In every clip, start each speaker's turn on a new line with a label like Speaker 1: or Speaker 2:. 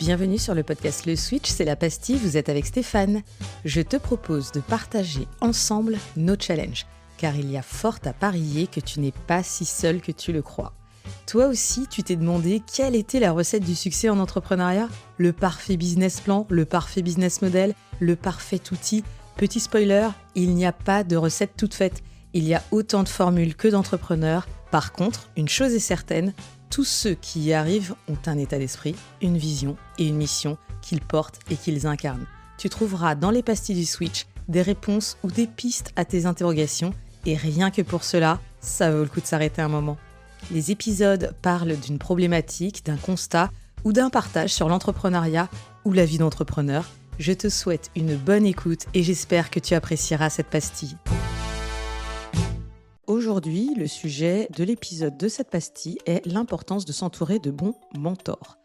Speaker 1: Bienvenue sur le podcast Le Switch, c'est la pastille, vous êtes avec Stéphane. Je te propose de partager ensemble nos challenges, car il y a fort à parier que tu n'es pas si seul que tu le crois. Toi aussi, tu t'es demandé quelle était la recette du succès en entrepreneuriat ? Le parfait business plan, le parfait business model, le parfait outil ? Petit spoiler, il n'y a pas de recette toute faite. Il y a autant de formules que d'entrepreneurs. Par contre, une chose est certaine, tous ceux qui y arrivent ont un état d'esprit, une vision et une mission qu'ils portent et qu'ils incarnent. Tu trouveras dans les pastilles du Switch des réponses ou des pistes à tes interrogations et rien que pour cela, ça vaut le coup de s'arrêter un moment. Les épisodes parlent d'une problématique, d'un constat ou d'un partage sur l'entrepreneuriat ou la vie d'entrepreneur. Je te souhaite une bonne écoute et j'espère que tu apprécieras cette pastille. Aujourd'hui, le sujet de l'épisode de cette pastille est l'importance de s'entourer de bons mentors.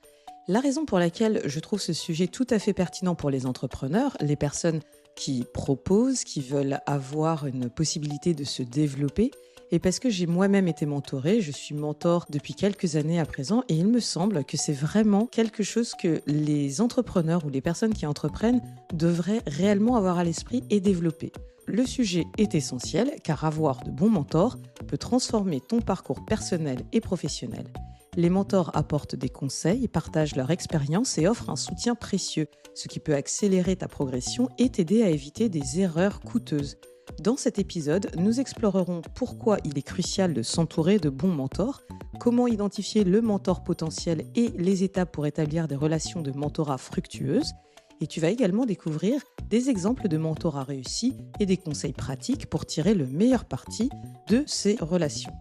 Speaker 1: La raison pour laquelle je trouve ce sujet tout à fait pertinent pour les entrepreneurs, les personnes qui proposent, qui veulent avoir une possibilité de se développer, est parce que j'ai moi-même été mentorée, je suis mentor depuis quelques années à présent et il me semble que c'est vraiment quelque chose que les entrepreneurs ou les personnes qui entreprennent devraient réellement avoir à l'esprit et développer. Le sujet est essentiel car avoir de bons mentors peut transformer ton parcours personnel et professionnel. Les mentors apportent des conseils, partagent leur expérience et offrent un soutien précieux, ce qui peut accélérer ta progression et t'aider à éviter des erreurs coûteuses. Dans cet épisode, nous explorerons pourquoi il est crucial de s'entourer de bons mentors, comment identifier le mentor potentiel et les étapes pour établir des relations de mentorat fructueuses. Et tu vas également découvrir des exemples de mentorat réussis et des conseils pratiques pour tirer le meilleur parti de ces relations.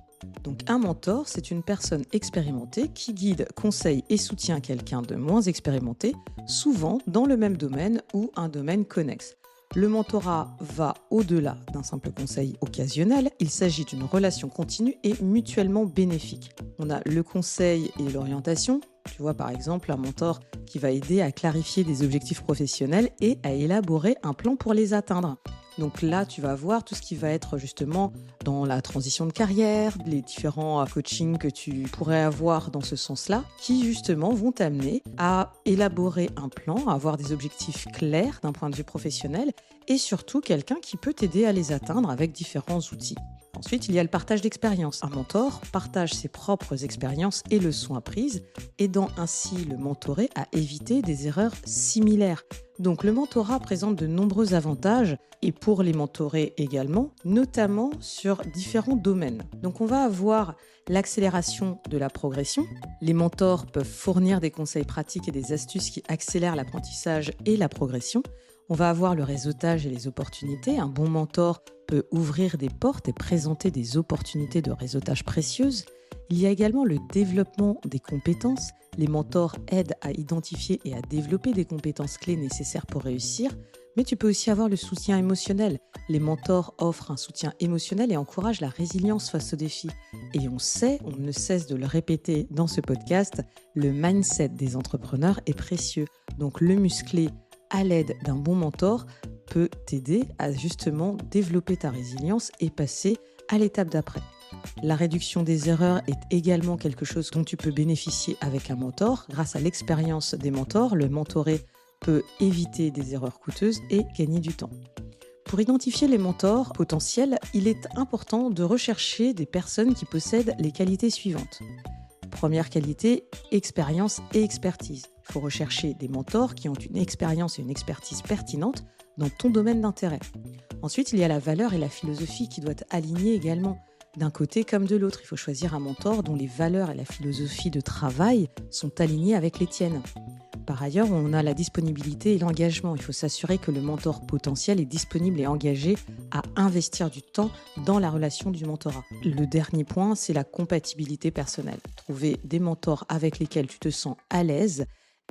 Speaker 1: Donc un mentor, c'est une personne expérimentée qui guide, conseille et soutient quelqu'un de moins expérimenté, souvent dans le même domaine ou un domaine connexe. Le mentorat va au-delà d'un simple conseil occasionnel, il s'agit d'une relation continue et mutuellement bénéfique. On a le conseil et l'orientation, tu vois par exemple un mentor qui va aider à clarifier des objectifs professionnels et à élaborer un plan pour les atteindre. Donc là, tu vas voir tout ce qui va être justement dans la transition de carrière, les différents coachings que tu pourrais avoir dans ce sens-là, qui justement vont t'amener à élaborer un plan, à avoir des objectifs clairs d'un point de vue professionnel et surtout quelqu'un qui peut t'aider à les atteindre avec différents outils. Ensuite, il y a le partage d'expériences. Un mentor partage ses propres expériences et leçons apprises, aidant ainsi le mentoré à éviter des erreurs similaires. Donc le mentorat présente de nombreux avantages et pour les mentorés également, notamment sur différents domaines. Donc on va avoir l'accélération de la progression. Les mentors peuvent fournir des conseils pratiques et des astuces qui accélèrent l'apprentissage et la progression. On va avoir le réseautage et les opportunités. Un bon mentor peut ouvrir des portes et présenter des opportunités de réseautage précieuses. Il y a également le développement des compétences. Les mentors aident à identifier et à développer des compétences clés nécessaires pour réussir. Mais tu peux aussi avoir le soutien émotionnel. Les mentors offrent un soutien émotionnel et encouragent la résilience face aux défis. Et on ne cesse de le répéter dans ce podcast, le mindset des entrepreneurs est précieux. Donc le muscler à l'aide d'un bon mentor peut t'aider à justement développer ta résilience et passer à l'étape d'après. La réduction des erreurs est également quelque chose dont tu peux bénéficier avec un mentor. Grâce à l'expérience des mentors, le mentoré peut éviter des erreurs coûteuses et gagner du temps. Pour identifier les mentors potentiels, il est important de rechercher des personnes qui possèdent les qualités suivantes. Première qualité, expérience et expertise. Il faut rechercher des mentors qui ont une expérience et une expertise pertinentes dans ton domaine d'intérêt. Ensuite, il y a la valeur et la philosophie qui doivent être alignées également. D'un côté comme de l'autre, il faut choisir un mentor dont les valeurs et la philosophie de travail sont alignées avec les tiennes. Par ailleurs, on a la disponibilité et l'engagement. Il faut s'assurer que le mentor potentiel est disponible et engagé à investir du temps dans la relation du mentorat. Le dernier point, c'est la compatibilité personnelle. Trouver des mentors avec lesquels tu te sens à l'aise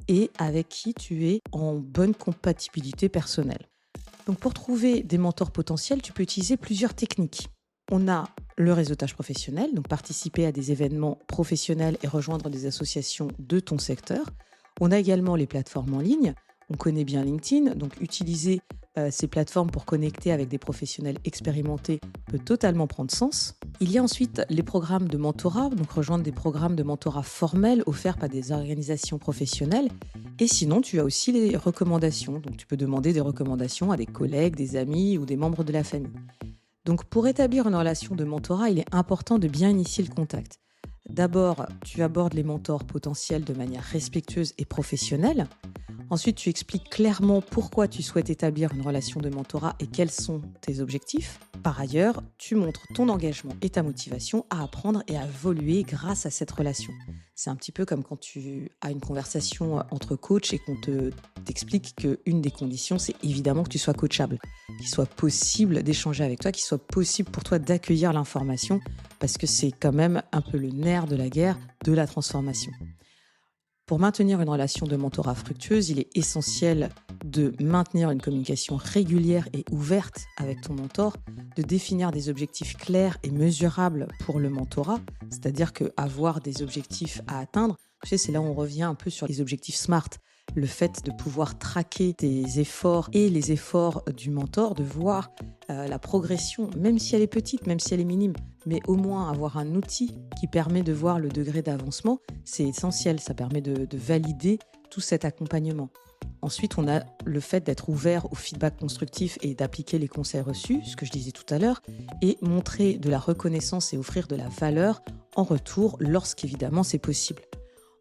Speaker 1: et avec qui tu es en bonne compatibilité personnelle. Donc pour trouver des mentors potentiels, tu peux utiliser plusieurs techniques. On a le réseautage professionnel, donc participer à des événements professionnels et rejoindre des associations de ton secteur. On a également les plateformes en ligne. On connaît bien LinkedIn, donc utiliser ces plateformes pour connecter avec des professionnels expérimentés peut totalement prendre sens. Il y a ensuite les programmes de mentorat, donc rejoindre des programmes de mentorat formels offerts par des organisations professionnelles. Et sinon, tu as aussi les recommandations, donc tu peux demander des recommandations à des collègues, des amis ou des membres de la famille. Donc pour établir une relation de mentorat, il est important de bien initier le contact. D'abord, tu abordes les mentors potentiels de manière respectueuse et professionnelle. Ensuite, tu expliques clairement pourquoi tu souhaites établir une relation de mentorat et quels sont tes objectifs. Par ailleurs, tu montres ton engagement et ta motivation à apprendre et à évoluer grâce à cette relation. C'est un petit peu comme quand tu as une conversation entre coachs et qu'on t'explique qu'une des conditions, c'est évidemment que tu sois coachable, qu'il soit possible d'échanger avec toi, qu'il soit possible pour toi d'accueillir l'information, parce que c'est quand même un peu le nerf de la guerre de la transformation. Pour maintenir une relation de mentorat fructueuse, il est essentiel de maintenir une communication régulière et ouverte avec ton mentor, de définir des objectifs clairs et mesurables pour le mentorat, c'est-à-dire qu'avoir des objectifs à atteindre, tu sais, c'est là où on revient un peu sur les objectifs SMART. Le fait de pouvoir traquer tes efforts et les efforts du mentor, de voir la progression, même si elle est petite, même si elle est minime, mais au moins avoir un outil qui permet de voir le degré d'avancement, c'est essentiel, ça permet de valider tout cet accompagnement. Ensuite, on a le fait d'être ouvert au feedback constructif et d'appliquer les conseils reçus, ce que je disais tout à l'heure, et montrer de la reconnaissance et offrir de la valeur en retour lorsqu'évidemment c'est possible.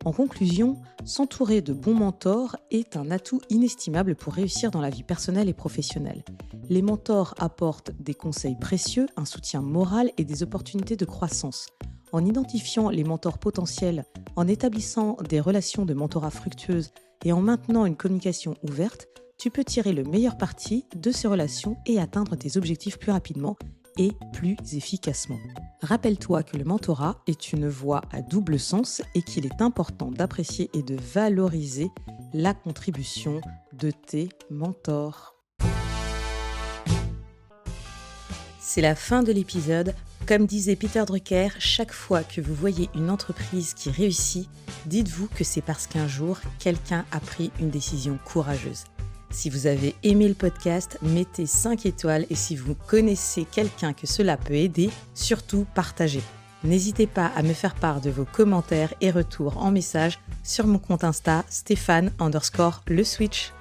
Speaker 1: En conclusion, s'entourer de bons mentors est un atout inestimable pour réussir dans la vie personnelle et professionnelle. Les mentors apportent des conseils précieux, un soutien moral et des opportunités de croissance. En identifiant les mentors potentiels, en établissant des relations de mentorat fructueuses et en maintenant une communication ouverte, tu peux tirer le meilleur parti de ces relations et atteindre tes objectifs plus rapidement et plus efficacement. Rappelle-toi que le mentorat est une voie à double sens et qu'il est important d'apprécier et de valoriser la contribution de tes mentors. C'est la fin de l'épisode. Comme disait Peter Drucker, chaque fois que vous voyez une entreprise qui réussit, dites-vous que c'est parce qu'un jour, quelqu'un a pris une décision courageuse. Si vous avez aimé le podcast, mettez 5 étoiles et si vous connaissez quelqu'un que cela peut aider, surtout partagez. N'hésitez pas à me faire part de vos commentaires et retours en message sur mon compte Insta Stéphane_Le Switch.